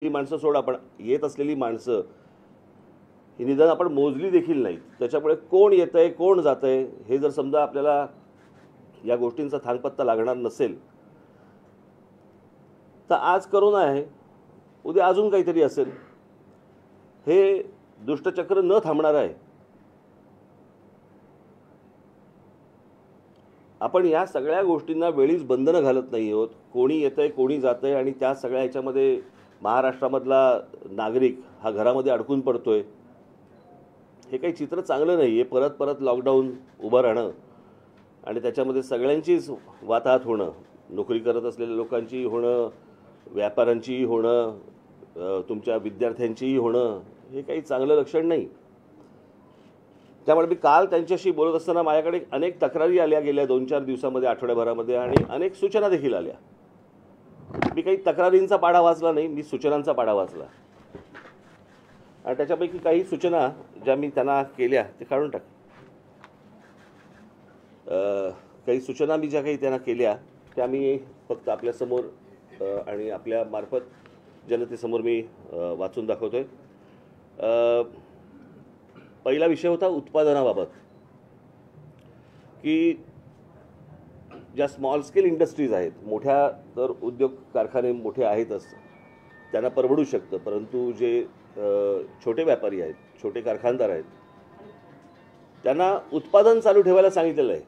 ही माणसं सोडा, पण येत असलेली माणसं ही निदान आपण मोजली देखील नाहीत. त्याच्यामुळे कोण येतंय कोण जातंय हे जर समजा आपल्याला या गोष्टींचा थांगपत्ता लागणार नसेल तर आज करोना आहे, उद्या अजून काहीतरी असेल. हे दुष्टचक्र न थांबणार आहे. आपण या सगळ्या गोष्टींना वेळीच बंधनं घालत नाही आहोत. कोणी येतंय कोणी जातंय आणि त्या सगळ्या ह्याच्यामध्ये महाराष्ट्रामधला नागरिक हा घरामध्ये अडकून पडतोय. हे काही चित्र चांगलं नाही आहे. परत परत लॉकडाऊन उभं राहणं आणि त्याच्यामध्ये सगळ्यांचीच वाताहत होणं, नोकरी करत असलेल्या लोकांचीही होणं, व्यापाऱ्यांचीही होणं, तुमच्या विद्यार्थ्यांचीही होणं, हे काही चांगलं लक्षण नाही. त्यामुळे मी काल त्यांच्याशी बोलत असताना माझ्याकडे अनेक तक्रारी आल्या गेल्या 2-4 दिवसामध्ये, आठवड्याभरामध्ये, आणि अनेक सूचना देखील आल्या. मी काही तक्रारींचा पाढा वाचला नाही, मी सूचनांचा पाढा वाचला. आणि त्याच्यापैकी काही सूचना ज्या मी त्यांना केल्या ते काढून टाक. काही सूचना मी ज्या काही त्यांना केल्या त्या मी फक्त आपल्यासमोर आणि आपल्या मार्फत जनतेसमोर मी वाचून दाखवतोय. पहिला विषय होता उत्पादनाबाबत, की ज्या स्मॉल स्केल इंडस्ट्रीज आहेत, मोठ्या तर उद्योग कारखाने मोठे आहेतच, त्यांना परवडू शकतं, परंतु जे छोटे व्यापारी आहेत, छोटे कारखानदार आहेत, त्यांना उत्पादन चालू ठेवायला सांगितलेलं आहे,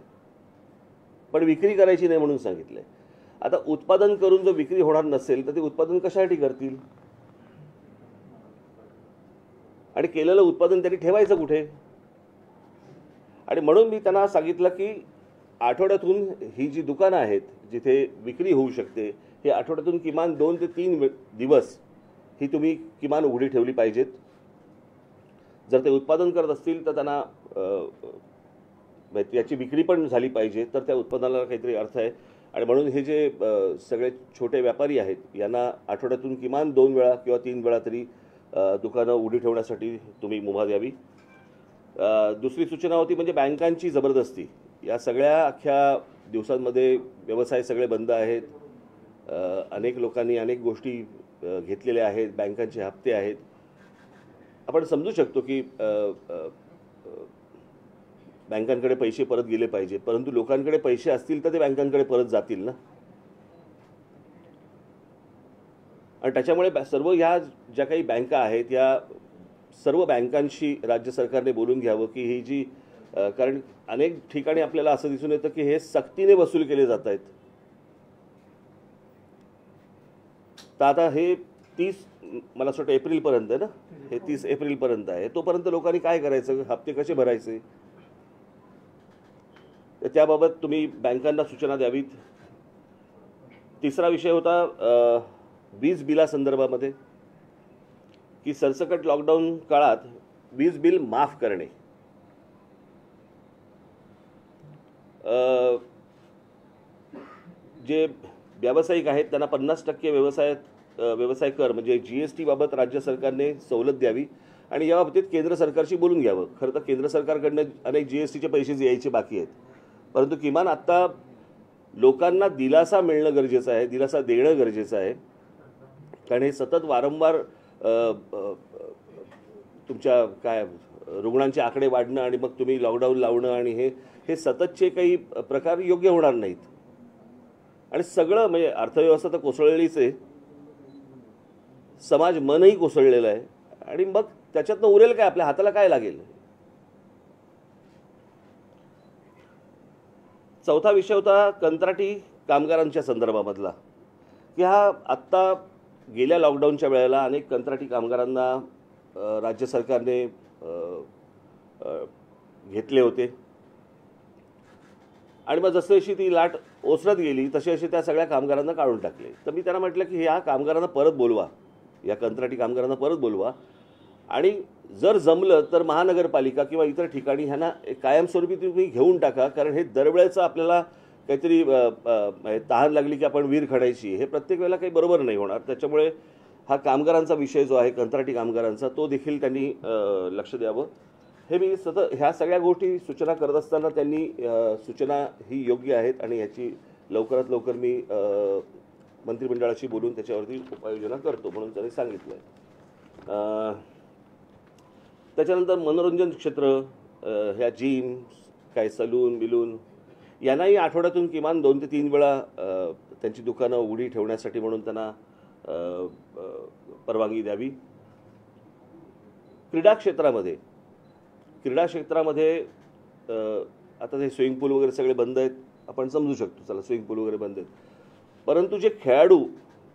पण विक्री करायची नाही म्हणून सांगितलं आहे. आता उत्पादन करून जर विक्री होणार नसेल तर ते उत्पादन कशासाठी करतील? आणि केलेलं उत्पादन त्यांनी ठेवायचं कुठे? आणि म्हणून मी त्यांना सांगितलं की आठवड्यातून ही जी दुकानं आहेत जिथे विक्री होऊ शकते, हे आठवड्यातून किमान 2 ते 3 दिवस ही तुम्ही किमान उघडी ठेवली पाहिजेत. जर ते उत्पादन करत असतील तर त्यांना याची विक्री पण झाली पाहिजे, तर त्या उत्पादनाला काहीतरी अर्थ आहे. आणि म्हणून हे जे सगळे छोटे व्यापारी आहेत यांना आठवड्यातून किमान 2 वेळा किंवा 3 वेळा तरी दुकानं उघडी ठेवण्यासाठी तुम्ही मुभा द्यावी. दुसरी सूचना होती म्हणजे बँकांची जबरदस्ती. या सगळ्या अख्ख्या दिवसांमध्ये व्यवसाय सगळे बंद आहेत. अनेक लोकांनी अनेक गोष्टी घेतलेल्या आहेत, बँकांचे हप्ते आहेत. आपण समजू शकतो की बँकांकडे पैसे परत गेले पाहिजे, परंतु लोकांकडे पैसे असतील तर ते बँकांकडे परत जातील ना. आणि त्याच्यामुळे सर्व ह्या ज्या काही बँका आहेत या सर्व बँकांशी राज्य सरकारने बोलून घ्यावं की ही जी कारण अनेक ठिकाणी आपल्याला असं दिसून येतं की हे सक्तीने वसूल केले जात आहेत. तर आता हे 30 मला असं वाटतं एप्रिलपर्यंत आहे ना, हे 30 एप्रिलपर्यंत आहे. तोपर्यंत लोकांनी काय करायचं, हप्ते कसे भरायचे, तर त्याबाबत तुम्ही बँकांना सूचना द्यावीत. तिसरा विषय होता वीज बिलासंदर्भामध्ये, की सरसकट लॉकडाऊन काळात वीज बिल माफ करणे. जे व्यावसायिक आहेत त्यांना 50% व्यवसाय कर म्हणजे GST बाबत राज्य सरकारने सवलत द्यावी आणि या बाबतीत केंद्र सरकारशी बोलून घ्यावं. खरं तर केंद्र सरकारकडनं अनेक GSTचे पैसे यायचे बाकी आहेत, परंतु किमान आत्ता लोकांना दिलासा मिळणं गरजेचं आहे, दिलासा देणं गरजेचं आहे. कारण हे सतत वारंवार तुमच्या काय रुग्णांचे आकडे वाढणं आणि मग तुम्ही लॉकडाऊन लावणं आणि हे सततचे काही प्रकार योग्य होणार नाहीत. आणि सगळं म्हणजे अर्थव्यवस्था तर कोसळलेलीच आहे, समाज मनही कोसळलेलं आहे, आणि मग त्याच्यातनं उरेल काय, आपल्या हाताला काय लागेल. चौथा विषय होता कंत्राटी कामगारांच्या संदर्भामधला, की हा आत्ता गेल्या लॉकडाऊनच्या वेळेला अनेक कंत्राटी कामगारांना राज्य सरकारने घेतले होते आणि मग जशी ती लाट ओसरत गेली तशी त्या सगळ्या कामगारांना काढून टाकले. तर मी त्यांना म्हटलं की ह्या कामगारांना परत बोलवा, या कंत्राटी कामगारांना परत बोलवा, आणि जर जमलं तर महानगरपालिका किंवा इतर ठिकाणी ह्यांना कायमस्वरूपी तुम्ही घेऊन टाका. कारण हे दरवेळेचं आपल्याला काहीतरी तहान लागली की आपण वीर खणायची, हे प्रत्येक वेळेला काही बरोबर नाही होणार. त्याच्यामुळे हा कामगारांचा विषय जो आहे कंत्राटी कामगारांचा, तो देखील त्यांनी लक्ष द्यावं. हे मी सतत ह्या सगळ्या गोष्टी सूचना करत असताना त्यांनी सूचना ही योग्य आहेत आणि याची लवकरात लवकर मी मंत्रिमंडळाशी बोलून त्याच्यावरती उपाययोजना करतो म्हणून त्यांनी सांगितलं आहे. त्याच्यानंतर मनोरंजन क्षेत्र, ह्या जिम, काय सलून बिलून, यांनाही आठवड्यातून किमान 2 ते 3 वेळा त्यांची दुकानं उघडी ठेवण्यासाठी म्हणून त्यांना परवानगी द्यावी. क्रीडा क्षेत्रामध्ये आता ते स्विमिंग पूल वगैरे सगळे बंद आहेत, आपण समजू शकतो, चला स्विमिंग पूल वगैरे बंद आहेत, परंतु जे खेळाडू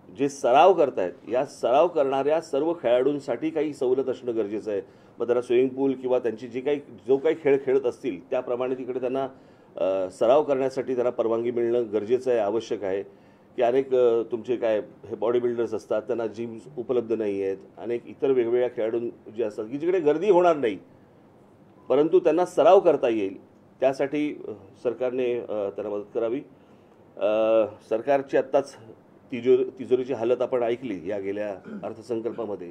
जे सराव करतायत, या सराव करणाऱ्या सर्व खेळाडूंसाठी काही सवलत असणं गरजेचं आहे. मग त्यांना स्विमिंग पूल किंवा त्यांची जो काही खेळ खेळत असतील त्याप्रमाणे तिकडे त्यांना सराव करण्यासाठी त्यांना परवानगी मिळणं गरजेचं आहे, आवश्यक आहे. की अनेक तुमचे काय हे बॉडी बिल्डर्स असतात, त्यांना जिम्स उपलब्ध नाही आहेत, अनेक इतर वेगवेगळ्या खेळाडू जे असतात की जिकडे गर्दी होणार नाही परंतु त्यांना सराव करता येईल, त्यासाठी सरकारने त्यांना मदत करावी. सरकारची आत्ताच तिजोरीची हालत आपण ऐकली या गेल्या अर्थसंकल्पामध्ये.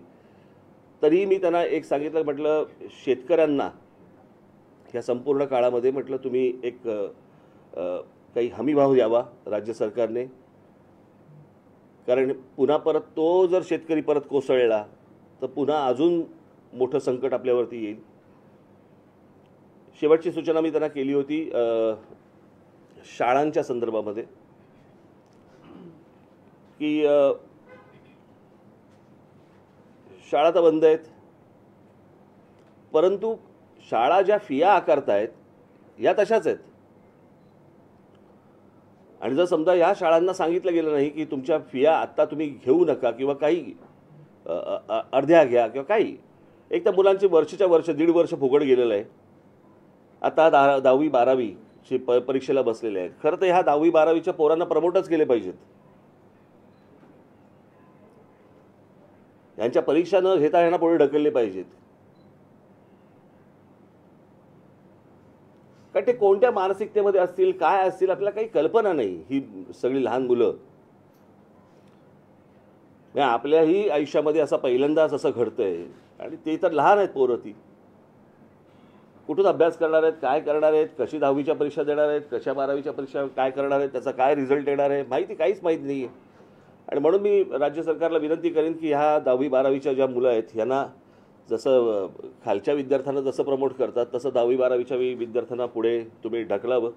तरीही मी त्यांना एक सांगितलं, म्हटलं शेतकऱ्यांना ह्या संपूर्ण काळामध्ये म्हटलं तुम्ही एक काही हमीभाव द्यावा राज्य सरकारने, कारण पुन्हा परत तो जर शेतकरी परत कोसळला तर पुन्हा अजून मोठं संकट आपल्यावरती येईल. शेवटची सूचना मी त्यांना केली होती शाळांच्या संदर्भामध्ये, की शाळा तर बंद आहेत परंतु शाळा ज्या फिया आकारतायत या तशाच आहेत. आणि जर समजा या शाळांना सांगितलं गेलं नाही की तुमच्या फिया आत्ता तुम्ही घेऊ नका किंवा काही अर्ध्या घ्या किंवा काही, एक तर मुलांची वर्षाच्या वर्ष 1.5 वर्ष फुकट गेलेलं आहे. आता 10वी 12वीची परीक्षेला बसलेले आहेत. खरं तर ह्या 10वी 12वीच्या पोरांना प्रमोटच केले पाहिजेत. यांच्या परीक्षा न घेता यांना पुढे ढकलले पाहिजेत. कारण ते कोणत्या मानसिकतेमध्ये असतील, काय असतील, आपल्याला काही कल्पना नाही. ही सगळी लहान मुलं, आपल्याही आयुष्यामध्ये असं पहिल्यांदाच असं घडतंय आणि ते तर लहान आहेत पोरं. ती कुठून अभ्यास करणार आहेत, काय करणार आहेत, कशी 10वीच्या परीक्षा देणार आहेत, कशा 12वीच्या परीक्षा काय करणार आहेत, त्याचा काय रिझल्ट येणार आहे, काहीच माहीत नाही आहे. आणि म्हणून मी राज्य सरकारला विनंती करेन की ह्या 10वी 12वीच्या ज्या मुलं आहेत यांना जसं खालच्या विद्यार्थ्यांना जसं प्रमोट करतात तसं 10वी 12वीच्या विद्यार्थ्यांना पुढे तुम्ही ढकलावं.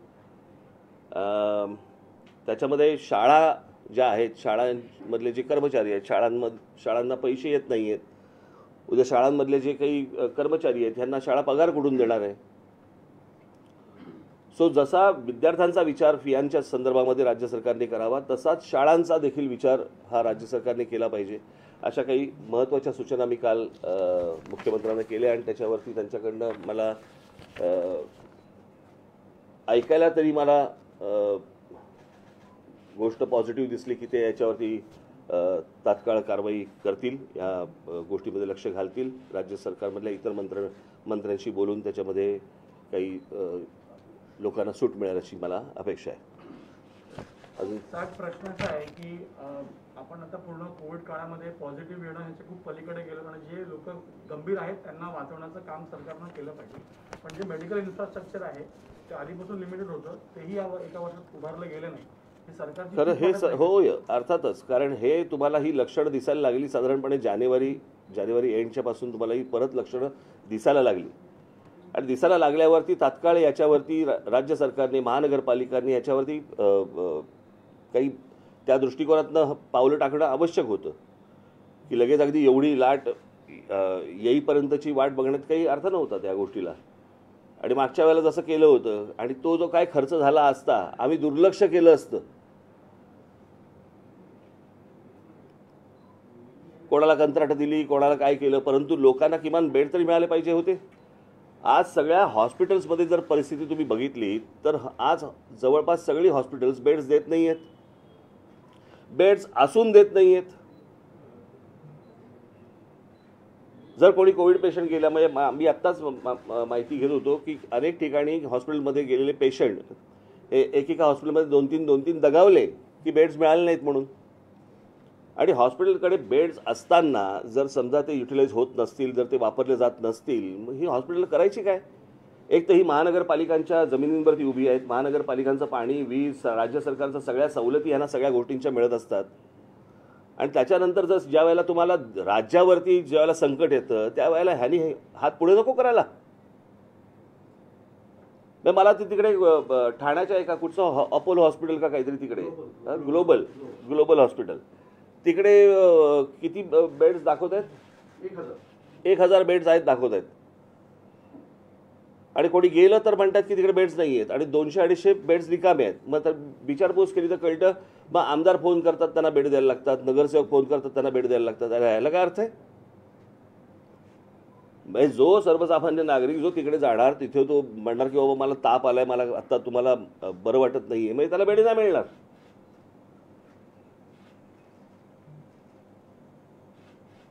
त्याच्यामध्ये शाळा ज्या आहेत, शाळांमधले जे कर्मचारी आहेत, शाळांना पैसे येत नाही आहेत, उद्या शाळांमधले जे काही कर्मचारी आहेत ह्यांना शाळा पगार कुठून देणार आहे. सो जसा विद्यार्थ्यांचा विचार फियांच्या संदर्भामध्ये राज्य सरकारने करावा तसाच शाळांचा देखील विचार हा राज्य सरकारने केला पाहिजे. अशा काही महत्त्वाच्या सूचना मी काल मुख्यमंत्र्यांना केल्या आणि त्याच्यावरती त्यांच्याकडनं मला ऐकायला तरी मला गोष्ट पॉझिटिव्ह दिसली की ते याच्यावरती तात्काळ कारवाई करतील, या गोष्टीमध्ये लक्ष घालतील. राज्य सरकारमधल्या इतर मंत्र्यांशी बोलून त्याच्यामध्ये काही लोकांना सूट मिळेल अशी मला अपेक्षा आहे. अजून प्रश्न असा आहे की आपण आता पूर्ण कोविड काळामध्ये पॉझिटिव्ह येणं ह्याच्या खूप पलीकडे गेलो आणि जे लोक गंभीर आहेत त्यांना वाचवण्याचं काम सरकारनं केलं पाहिजे. पण जे मेडिकल इन्फ्रास्ट्रक्चर आहे ते आधीपासून लिमिटेड होतं, तेही एका वर्षात उभारलं गेलं नाही. खरं हे होय, अर्थातच. कारण हे तुम्हाला ही लक्षणं दिसायला लागली साधारणपणे जानेवारी एंडच्या पासून तुम्हाला ही परत लक्षणं दिसायला लागली आणि दिसायला लागल्यावरती तात्काळ याच्यावरती राज्य सरकारने, महानगरपालिकांनी याच्यावरती काही त्या दृष्टिकोनातनं पावलं टाकणं आवश्यक होतं. की लगेच अगदी एवढी लाट येईपर्यंतची वाट बघण्यात काही अर्थ नव्हता त्या गोष्टीला. आणि मागच्या वेळेला जसं केलं होतं आणि तो जो काय खर्च झाला असता, आम्ही दुर्लक्ष केलं असतं, कोणाला कंत्राट दिली, कोणाला काय केलं, परंतु लोकांना किमान बेड तरी मिळाले पाहिजे होते. आज सगळ्या हॉस्पिटल्समध्ये जर परिस्थिती तुम्ही बघितली तर आज जवळपास सगळी हॉस्पिटल्स बेड्स देत नाही आहेत, बेड्स असून देत नाही आहेत. जर कोणी कोविड पेशंट गेला, म्हणजे मी आत्ताच माहिती घेत होतो की अनेक ठिकाणी हॉस्पिटलमध्ये गेलेले पेशंट एकेका हॉस्पिटलमध्ये 2-3 दगावले की बेड्स मिळाले नाहीत म्हणून. आणि हॉस्पिटलकडे बेड्स असताना जर समजा ते युटिलाइज होत नसतील, जर ते वापरले जात नसतील, मग ही हॉस्पिटल करायची काय. एक तर ही महानगरपालिकांच्या जमिनींवरती उभी आहेत. महानगरपालिकांचं पाणी, वीज, राज्य सरकारचं सगळ्या सवलती यांना सगळ्या गोष्टींच्या मिळत असतात. आणि त्याच्यानंतर जर ज्या वेळेला तुम्हाला राज्यावरती ज्या वेळेला संकट येतं त्यावेळेला ह्यानी हात पुढे नको करायला. मला ते तिकडे ठाण्याच्या एका कुठचं अपोलो हॉस्पिटल का काहीतरी तिकडे ग्लोबल हॉस्पिटल तिकडे किती बेड्स दाखवत आहेत? 1000 बेड्स आहेत दाखवत आहेत. आणि कोणी गेलं तर म्हणतात की तिकडे बेड्स नाही आहेत आणि 200-250 बेड्स रिकामे आहेत. मग तर विचारपूस केली तर कळतं मग आमदार फोन करतात त्यांना बेड द्यायला लागतात, नगरसेवक फोन करतात त्यांना बेड द्यायला लागतात. अरे ह्याला काय अर्थ आहे? म्हणजे जो सर्वसामान्य नागरिक जो तिकडे जाणार तिथे तो म्हणणार की बाबा मला ताप आलाय, मला आता तुम्हाला बरं वाटत नाहीये, म्हणजे त्याला बेड नाही मिळणार.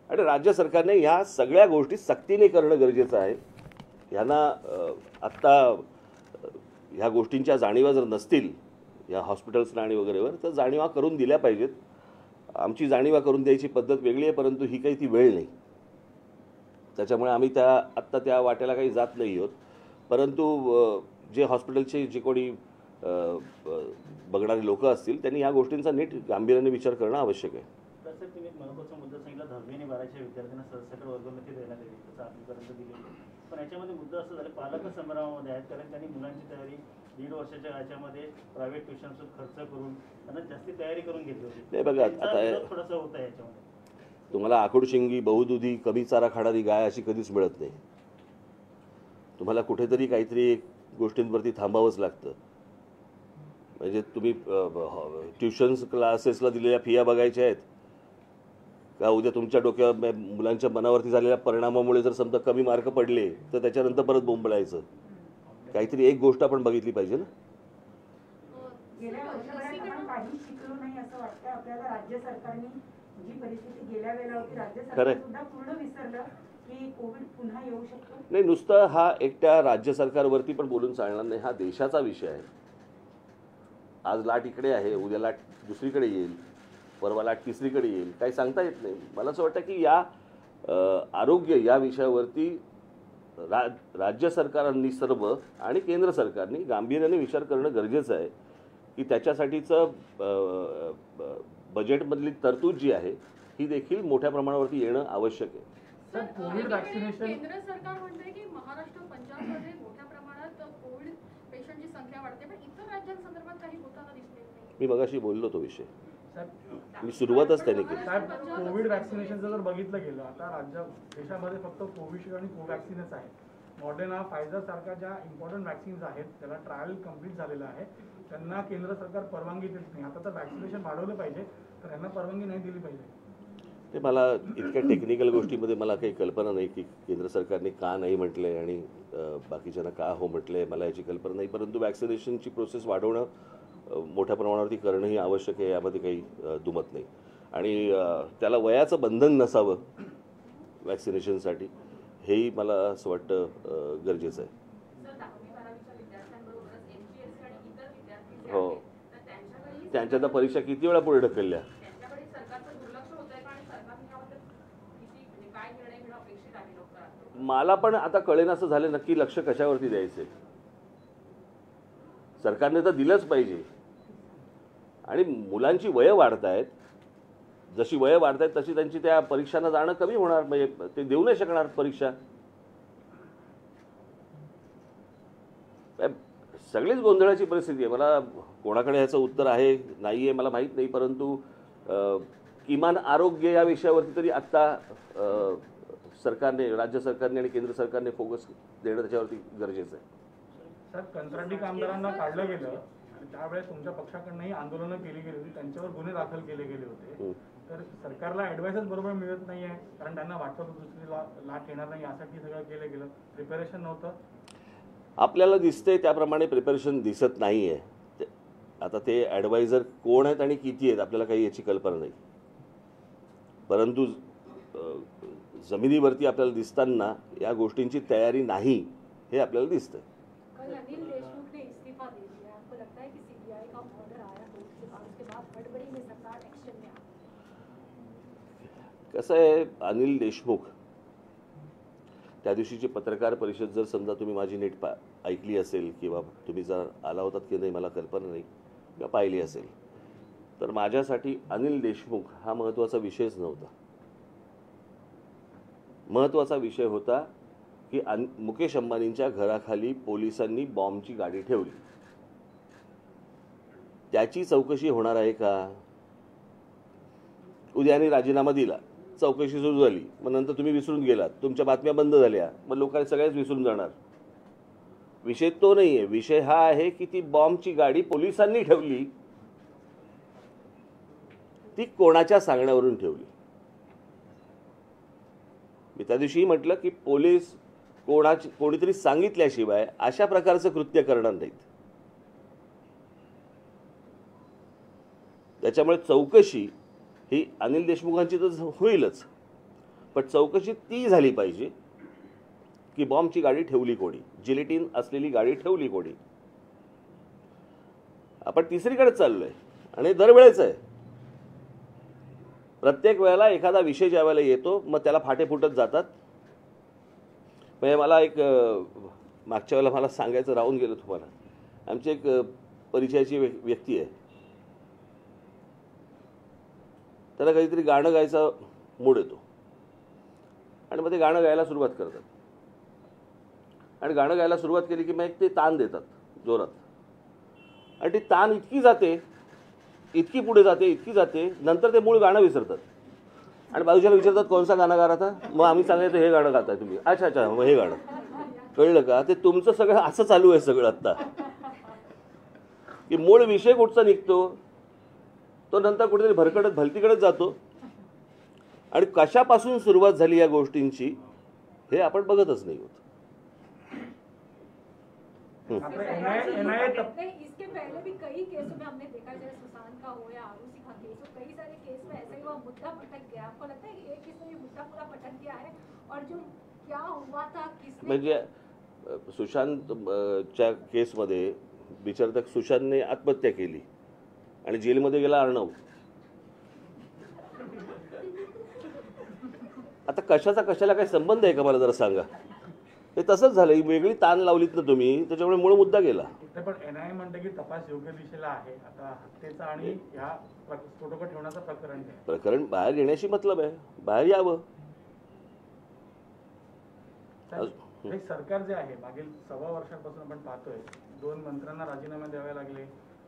आणि राज्य सरकारने ह्या सगळ्या गोष्टी सक्तीने करणं गरजेचं आहे. ह्यांना आत्ता ह्या गोष्टींच्या जाणीवा जर नसतील या हॉस्पिटल्सना आणि वगैरेवर तर जाणीवा करून दिल्या पाहिजेत. आमची जाणीवा करून द्यायची पद्धत वेगळी आहे, परंतु ही काही ती वेळ नाही. त्याच्यामुळे आम्ही आत्ता त्या वाट्याला काही जात नाही आहोत. परंतु जे हॉस्पिटलचे जे कोणी बघणारे लोक असतील त्यांनी ह्या गोष्टींचा नीट गांभीर्याने विचार करणं आवश्यक आहे. तसं तुम्ही एक महत्त्वाचा मुद्दा सांगितला, 10वी आणि 12वीच्या विद्यार्थ्यांना सरसकट वर्गोन्नती देण्यात येईल तसं आपल्यापर्यंत दिलेलं. पण याच्यामध्ये मुद्दा असं झाला पालक संभ्रमामध्ये आहेत, कारण त्यांनी मुलांची तयारी 1.5 वर्षाच्या याच्यामध्ये प्रायव्हेट ट्युशन्स खर्च करून त्यांना जास्ती तयारी करून घेतली होती. नाही बघा, आता थोडंसं होतं याच्यामध्ये. तुम्हाला आखुडशिंगी, बहुदुधी, कमी चारा खाणारी गाय अशी कधीच मिळत नाही. तुम्हाला कुठेतरी काहीतरी गोष्टींवरती थांबावंच लागतं. म्हणजे तुम्ही ट्युशन्स क्लासेसला दिलेल्या फिया बघायच्या आहेत का? उद्या तुमच्या डोक्यावर मुलांच्या मनावरती झालेल्या परिणामामुळे जर समजा कमी मार्क पडले तर त्याच्यानंतर परत बोंबलायचं. काहीतरी एक गोष्ट आपण बघितली पाहिजे ना. गेल्या वर्षभरात आपण काही शिकलो नाही असं वाटतं आपल्याला. राज्य सरकारने जी परिस्थिती गेल्या वेळेला होती, राज्य सरकार सुद्धा पूर्ण विसरलं की कोविड पुन्हा येऊ शकतो. नाही, नुसतं हा एकट्या राज्य सरकारवरती पण बोलून चालणार नाही. हा देशाचा विषय आहे. आज लाट इकडे आहे, उद्या लाट दुसरीकडे येईल, परवा लाट तिसरीकडे येईल, काही सांगता येत नाही. मला असं वाटतं की या आरोग्य या विषयावरती राज्य सरकारांनी सर्व आणि केंद्र सरकारने गांभीर्याने विचार करणं गरजेचं आहे की त्याच्यासाठीचं बजेटमधली तरतूद जी आहे ही देखील मोठ्या प्रमाणावरती येणं आवश्यक आहे. सर, कोविड वॅक्सिनेशन केंद्र सरकार म्हणते की महाराष्ट्र, पंजाबमध्ये मोठ्या प्रमाणात कोविड पेशंटची संख्या वाढते, पण इतर राज्यांसंदर्भात काही होताना दिसत नाही. मी मगाशी बोललो तो विषय, मी सुरुवातच त्याने केली. साहेब, कोविड वॅक्सिनेशनचं जर बघितलं गेलं आता देशामध्ये फक्त कोविशिल्ड आणि कोवॅक्सिनच आहे. मॉडर्ना, फायझर सारख्या ज्या इम्पॉर्टंट वॅक्सिन्स आहेत त्याला ट्रायल कम्प्लीट झालेलं आहे, त्यांना केंद्र सरकार परवानगी देत नाही. आता तर वॅक्सिनेशन वाढवलं पाहिजे तर त्यांना परवानगी नाही दिली पाहिजे. ते मला इतक्या टेक्निकल गोष्टीमध्ये मला काही कल्पना नाही की केंद्र सरकारने का नाही म्हटलंय आणि बाकीच्यांना का हो म्हटलंय, मला याची कल्पना नाही. परंतु वॅक्सिनेशनची प्रोसेस वाढवणं मोठ्या प्रमाणावरती करणंही आवश्यक आहे, यामध्ये काही दुमत नाही. आणि त्याला वयाचं बंधन नसावं वॅक्सिनेशनसाठी, हेही मला असं वाटतं गरजेचं आहे. हो, त्यांच्या तर परीक्षा किती वेळा पुढे ढकलल्या. मला पण आता कळेन असं झालं नक्की लक्ष कशावरती द्यायचंय. सरकारने तर दिलंच पाहिजे. आणि मुलांची वय वाढतायत, जशी वय वाढतायत तशी त्यांची त्या परीक्षांना जाणं कमी होणार, म्हणजे ते देऊ नाही शकणार परीक्षा. सगळीच गोंधळाची परिस्थिती आहे. मला कोणाकडे ह्याचं उत्तर आहे नाही आहे मला माहीत नाही, परंतु किमान आरोग्य या विषयावरती तरी आत्ता सरकारने, राज्य सरकारने आणि केंद्र सरकारने फोकस देणं त्याच्यावरती गरजेचं आहे. सर, कंत्राटी कामगारांना काढलं गेलं आणि त्यावेळेस तुमच्या पक्षाकडनंही आंदोलनं केली गेली होती, त्यांच्यावर गुन्हे दाखल केले गेले होते. तर सरकारला ॲडवाइसच बरोबर मिळत नाही आहे, कारण त्यांना वाटतं दुसरी लाट येणार नाही यासाठी सगळं केलं गेलं, प्रिपरेशन नव्हतं. आपल्याला दिसतंय त्याप्रमाणे प्रिपरेशन दिसत नाही आहे. आता ते ॲडवायझर कोण आहेत आणि किती आहेत आपल्याला काही याची कल्पना नाही. परंतु जमिनीवरती आपल्याला दिसताना या गोष्टींची तयारी नाही हे आपल्याला दिसतंय. अनिल देशमुख ने इस्तीफा दे दिया, आपको लगता है कि सीबीआई का ऑर्डर आया तो उसके बाद हड़बड़ी में सरकार एक्शन में आ? कसं आहे, अनिल देशमुख त्या दिवशीची पत्रकार परिषद जर समजा तुम्ही माझी नीट ऐकली असेल किंवा तुम्ही जर आला होतात की नाही मला कल्पना नाही किंवा पाहिली असेल, तर माझ्यासाठी अनिल देशमुख हा महत्त्वाचा विषयच नव्हता. महत्त्वाचा विषय होता की मुकेश अंबानींच्या घराखाली पोलिसांनी बॉम्बची गाडी ठेवली. त्याची चौकशी होणार आहे का? उद्याने राजीनामा दिला, चौकशी सुरू झाली, मग नंतर तुम्ही विसरून गेलात, तुमच्या बातम्या बंद झाल्या, मग लोकांनी सगळ्याच विसरून जाणार. विषय तो नाही आहे. विषय हा आहे की ती बॉम्बची गाडी पोलिसांनी ठेवली, ती कोणाच्या सांगण्यावरून ठेवली. मी त्या दिवशी म्हटलं की पोलीस कोणीतरी सांगितल्याशिवाय अशा प्रकारचं कृत्य करणार नाहीत. त्याच्यामुळे चौकशी ही अनिल देशमुखांची तर होईलच, पण चौकशी ती झाली पाहिजे की बॉम्बची गाडी ठेवली कोणी, जिलेटिन असलेली गाडी ठेवली कोणी. आपण तिसरीकडे चाललोय आणि दरवेळेच आहे. प्रत्येक वेळेला एखादा विषय ज्या वेळेला येतो मग त्याला फाटे फुटत जातात. म्हणजे मला एक मागच्या वेळेला मला सांगायचं राहून गेलं तुम्हाला. आमची एक परिचयाची व्यक्ती आहे, त्याला काहीतरी गाणं गायचा मूड येतो आणि मग ते गाणं गायला सुरुवात करतात. आणि गाणं गायला सुरुवात केली की मग एक ते तान देतात जोरात, आणि ती तान इतकी जाते, इतकी पुढे जाते, इतकी जाते, नंतर ते मूळ गाणं विसरतात आणि बाजूच्याला विचारतात कोणसा गाणं गा रहा था. मग आम्ही सांगायचं हे गाणं गाताय तुम्ही. अच्छा अच्छा, मग हे गाणं. कळलं का? ते तुमचं सगळं असं चालू आहे सगळं आत्ता, की मूळ विषय कुठचा निघतो तो नंतर कुठेतरी भलतीकडेच जातो. आणि कशापासून सुरुवात झाली या गोष्टींची हे आपण बघतच नाही होत. नहीं, इसके पहले भी कई केसों में हमने देखा, जैसे सुशांत का हो या आरुषि का केस हो, कई सारे केस में ऐसा ही हुआ, मुद्दा पटक गया. आपको लगता है कि एक केस में ये मुद्दा पूरा पटक गया है और जो क्या हुआ था, किसने म्हणजे सुशांतच्या केसमध्ये बिचार सुशांतने आत्महत्या केली आणि जेलमध्ये गेला अर्णव. आता कशाचा कशाला काही संबंध आहे का मला जरा सांगा. हे तसंच झालं, ही वेगळी ताण लावलीत ना तुम्ही, त्याच्यामुळे मूळ मुद्दा गेला. पण एनआयए म्हणते की तपास योग्य दिशेला आहे. आता हत्येचा आणि ह्या स्फोटकं ठेवण्याचं प्रकरण बाहेर येण्याशी मतलब आहे, बाहेर यावं. हे सरकार जे आहे मागील 1.25 वर्षांपासून आपण पाहतोय, 2 मंत्र्यांना राजीनामे द्यावे लागले,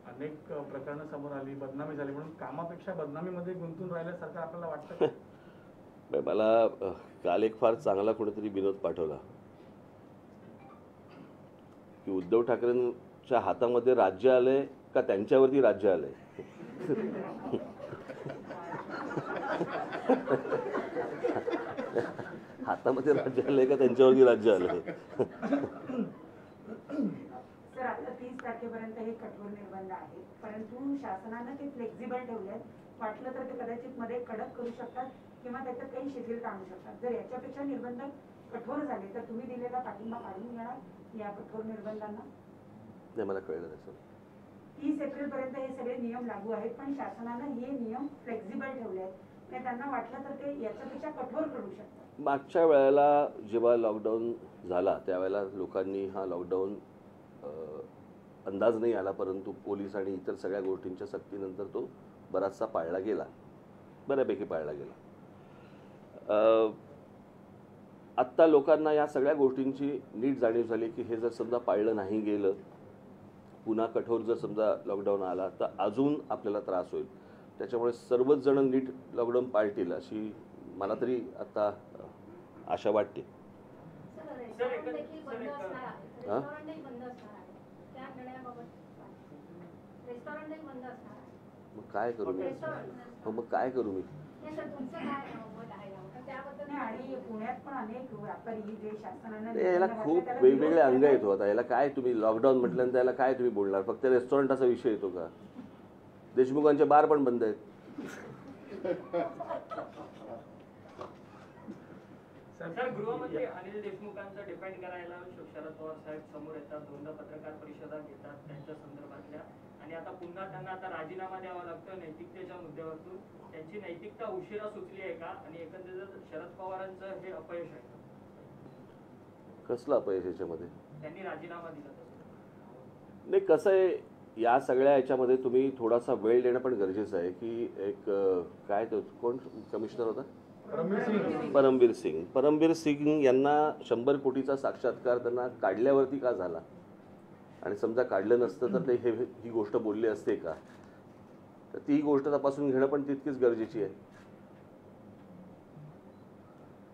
अनेक प्रकरणं समोर आली, बदनामी झाली, म्हणून कामापेक्षा बदनामीमध्ये गुंतून राहिल्यासारखं आपल्याला वाटतं. मला काल एक फार चांगला कोणीतरी विनोद पाठवला की उद्धव ठाकरेंच्या हातामध्ये राज्य आलंय का त्यांच्यावरती राज्य आलंय. हातामध्ये राज्य आलंय का त्यांच्यावरती राज्य आलंय. सर, आता 30 तारखेपर्यंत हे कठोर निर्बंध आहेत, परंतु शासनानं ते फ्लेक्झिबल ठेवले आहेत. वाटलं तर ते कदाचित मध्ये कडक करू शकतात किंवा त्याच्यात काही शिथिलता आणू शकतात. जर याच्यापेक्षा निर्बंध कठोर झाले तर तुम्ही दिलेला पाठिंबा काढून घेणार या कठोर निर्बंधांना? नाही, मला कळलं नाही सर. 30 एप्रिलपर्यंत हे सगळे नियम लागू आहेत, पण शासनानं हे नियम फ्लेक्झिबल ठेवले आहेत. आणि त्यांना वाटलं तर ते याच्यापेक्षा कठोर करू शकतात. मागच्या वेळेला जेव्हा लॉकडाऊन झाला त्यावेळेला लोकांनी हा लॉकडाऊन अंदाज नाही आला, परंतु पोलीस आणि इतर सगळ्या गोष्टींच्या सक्तीनंतर तो बराचसा पाळला गेला, बऱ्यापैकी पाळला गेला. आत्ता लोकांना या सगळ्या गोष्टींची नीट जाणीव झाली की हे जर समजा पाळलं नाही गेलं, पुन्हा कठोर जर समजा लॉकडाऊन आला तर अजून आपल्याला त्रास होईल. त्याच्यामुळे सर्वच जण नीट लॉकडाऊन पाळतील अशी मला तरी आता आशा वाटते. मग काय करू मी? मग काय करू मी? आणि पुण्यात पण अनेक व्यापारी जे शासनानं याला खूप वेगवेगळे अंग येतो. आता याला काय तुम्ही लॉकडाऊन म्हटल्यानंतर याला काय तुम्ही बोलणार? फक्त रेस्टॉरंट असा विषय येतो का? देशमुखांचे बार पण बंद आहेत. सर, गृहमंत्री अनिल देशमुखांचं डिफेंड करायला शरद पवार साहेब समोर येतात, 2दा पत्रकार परिषदा घेतात त्यांच्या संदर्भातल्या, आणि आता पुन्हा त्यांना आता राजीनामा द्यावा लागतो नैतिकतेच्या मुद्द्यावरून. त्यांची नैतिकता उशिरा सुचली आहे का, आणि एकंदरीत शरद पवारांचं हे अपयश आहे? कसलं अपयश याच्यामध्ये? त्यांनी राजीनामा दिला तसं. नाही, कसं आहे, या सगळ्या याच्यामध्ये तुम्ही थोडासा वेळ देणं पण गरजेचं आहे की एक काय तो कोण कमिशनर होता? परमबीर सिंग यांना 100 कोटीचा साक्षात्कार त्यांना काढल्यावरती का झाला? आणि समजा काढलं नसतं तर ते ही गोष्ट बोलली असते का? तर ती गोष्ट तपासून घेणं पण तितकीच गरजेची आहे.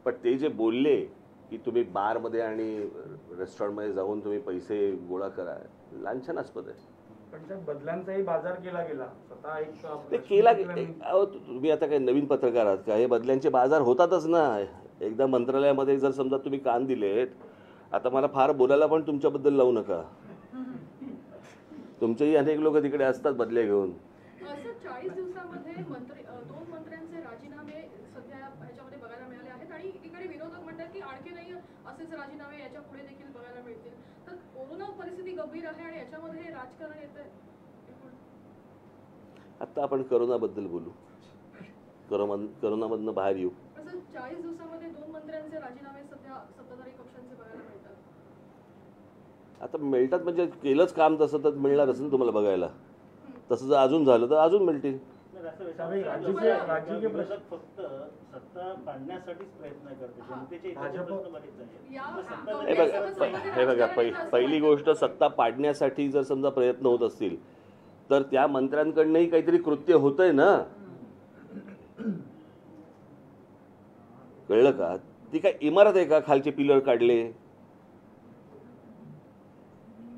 पण ते जे बोलले की तुम्ही बारमध्ये आणि रेस्टॉरंटमध्ये जाऊन तुम्ही पैसे गोळा करा, लांछनास्पद आहे. पण त्या बदल्यांचाही बाजार केला गेला स्वतः एक ते केला अहो, तुम्ही आता काही नवीन पत्रकार आहात का? हे बदल्यांचे बाजार होतातच ना. एकदा मंत्रालयामध्ये जर समजा तुम्ही कान दिलेत, आता मला फार बोलायला पण तुमच्याबद्दल लावू नका. तुमचेही अनेक लोक तिकडे असतात बदल्या घेऊन. असं 40 दिवसामध्ये दोन मंत्र्यांचे राजीनामे सध्या ह्याच्यामध्ये बघायला मिळाले आहेत आणि एकीकडे विरोधक म्हणतात की आणखीनही असेच राजीनामे याच्या पुढे देखील बघायला मिळतील. तर कोरोना परिस्थिती गंभीर आहे आणि याच्यामध्ये हे राजकारण येतंय. आता आपण करोनाबद्दल बोलू, करोनामधनं बाहेर येऊ. असं 40 दिवसामध्ये 2 मंत्र्यांचे राजीनामे सध्या सत्ताधारी पक्षांचे बघायला मिळतात. आता मिळतात म्हणजे केलंच काम तसं तर मिळणारच ना तुम्हाला बघायला. तसं जर अजून झालं तर अजून मिळतील. राजकीय विरोधक फक्त सत्ता पाडण्यासाठीच प्रयत्न करते. जनतेचे इतर प्रश्न बरेच आहेत. हे बघा पहिली गोष्ट, सत्ता पाडण्यासाठी जर समजा प्रयत्न होत असतील तर त्या मंत्र्यांकडनंही काहीतरी कृत्य होतंय ना. कळलं का? ती काय इमारत आहे का खालचे पिलर काढले?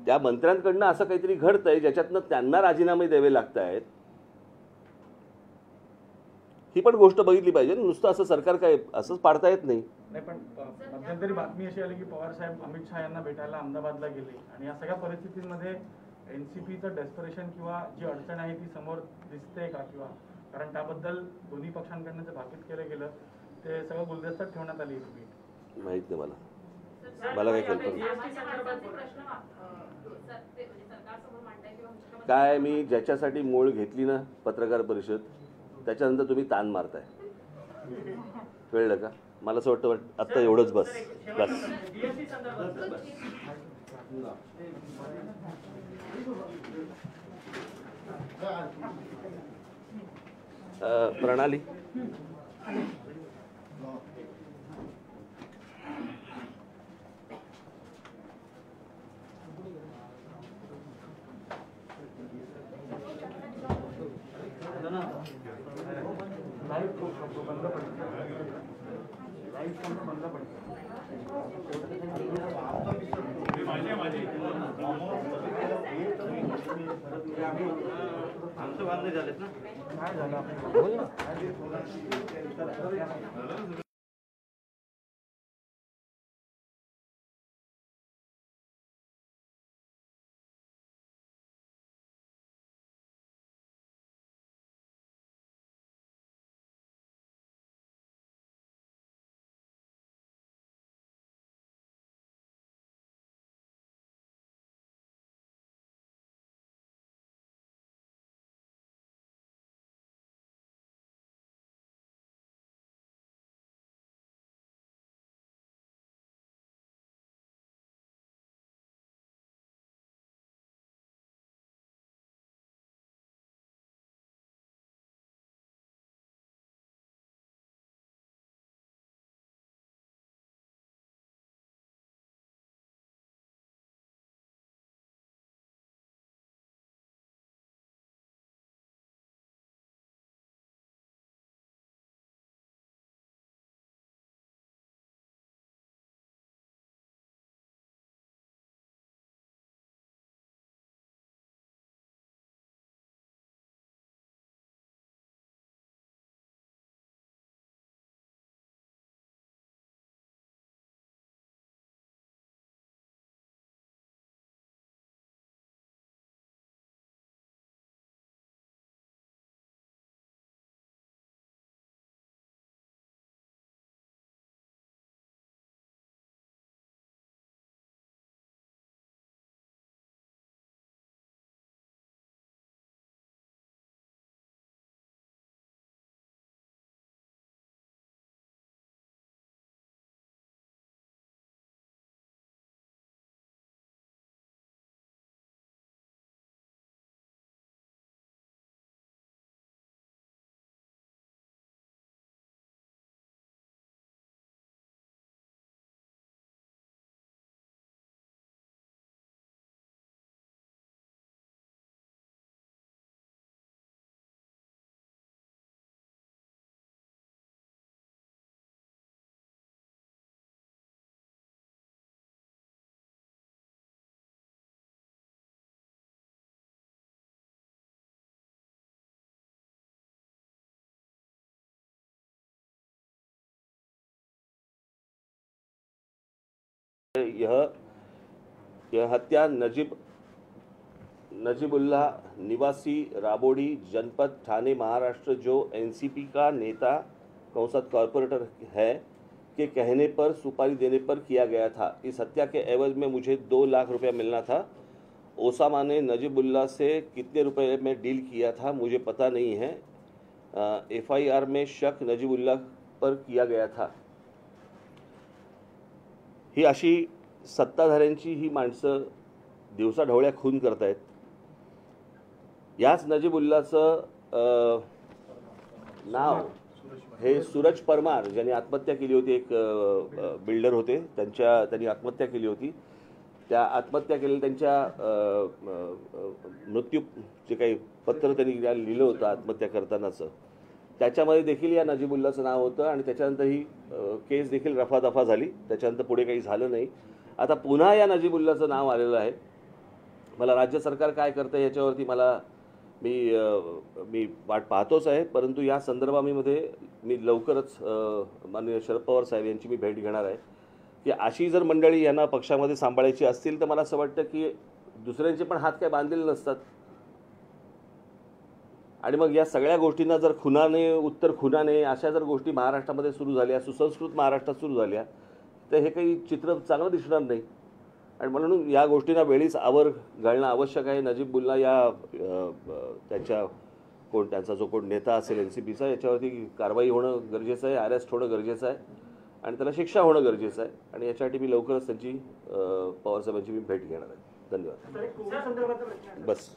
त्या मंत्र्यांकडनं असं काहीतरी घडतंय ज्याच्यातनं त्यांना राजीनामे द्यावे लागत आहेत. ही पण गोष्ट बघितली पाहिजे. नुसतं असं सरकार काय असंच पाडता येत नाही. नाही, पण मध्यंतरी बातमी अशी आली की पवार साहेब अमित शहा यांना भेटायला अहमदाबादला गेले आणि या सगळ्या परिस्थितीमध्ये एनसीपीचं डेस्परेशन किंवा जी अडचण आहे ती समोर दिसते का? किंवा कारण त्याबद्दल दोन्ही पक्षांकडनं जे भाकीत केलं गेलं ते सगळं गुलदस्त्यात ठेवण्यात आली. माहित नाही मला काय कल्पना. काय मी ज्याच्यासाठी मोळ घेतली ना पत्रकार परिषद, त्याच्यानंतर तुम्ही ताण मारताय. कळलं का? मला असं वाटतं आता एवढंच बस. प्रणाली बंद पडतो. बंद पडतो. आमचं बांधले झालेत ना. काय झालं? यह हत्या नजीबुल्लाह निवासी राबोडी जनपद ठाणे महाराष्ट्र जो एनसीपी का नेता कौंसत कॉरपोरेटर है के कहने पर सुपारी देने पर किया गया था। इस हत्या के एवज में मुझे 2 लाख रुपया मिलना था। ओसामा ने नजीबुल्लाह से कितने रुपए में डील किया था मुझे पता नहीं है। एफआईआर में शक नजीबुल्लाह पर किया गया था। ही अशी सत्ताधाऱ्यांची ही माणसं दिवसाढवळ्या खून करतायत। याच नजीबुल्लाहचं नाव हे सूरज परमार ज्यांनी आत्महत्या केली होती, एक बिल्डर होते, त्यांनी आत्महत्या केली होती। त्या आत्महत्या केलेल्या त्यांच्या मृत्यू जे काही पत्र त्यांनी लिहिलं होतं आत्महत्या करतानाचं, त्याच्यामध्ये देखील या नजीबुल्लाहचं नाव होतं आणि त्याच्यानंतर ही केस देखील रफादफा झाली। त्याच्यानंतर पुढे काही झालं नाही। आता पुन्हा या नजीबुल्लाहचं नाव आलेलं आहे। मला राज्य सरकार काय करतं याच्यावरती मी वाट पाहतोच आहे, परंतु या संदर्भामध्ये मी लवकरच माननीय शरद पवार साहेब यांची मी भेट घेणार आहे की अशी जर मंडळी यांना पक्षामध्ये सांभाळायची असतील तर मला असं वाटतं की दुसऱ्यांचे पण हात काय बांधलेले नसतात आणि मग या सगळ्या गोष्टींना जर खुनाने उत्तर खुनाने अशा जर गोष्टी महाराष्ट्रामध्ये सुरू झाल्या, सुसंस्कृत महाराष्ट्रात सुरू झाल्या, तर हे काही चित्र चांगलं दिसणार नाही आणि म्हणून या गोष्टींना वेळीच आवर घालणं आवश्यक आहे। नजीबुल्लाह या त्यांचा जो कोण नेता असेल एनसीपीचा, याच्यावरती कारवाई होणं गरजेचं आहे, अरेस्ट होणं गरजेचं आहे आणि त्याला शिक्षा होणं गरजेचं आहे आणि याच्यासाठी मी लवकरच त्यांची पवारसाहेबांची मी भेट घेणार आहे। धन्यवाद। बस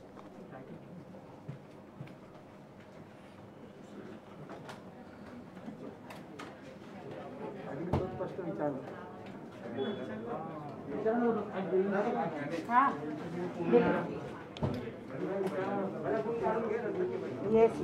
येस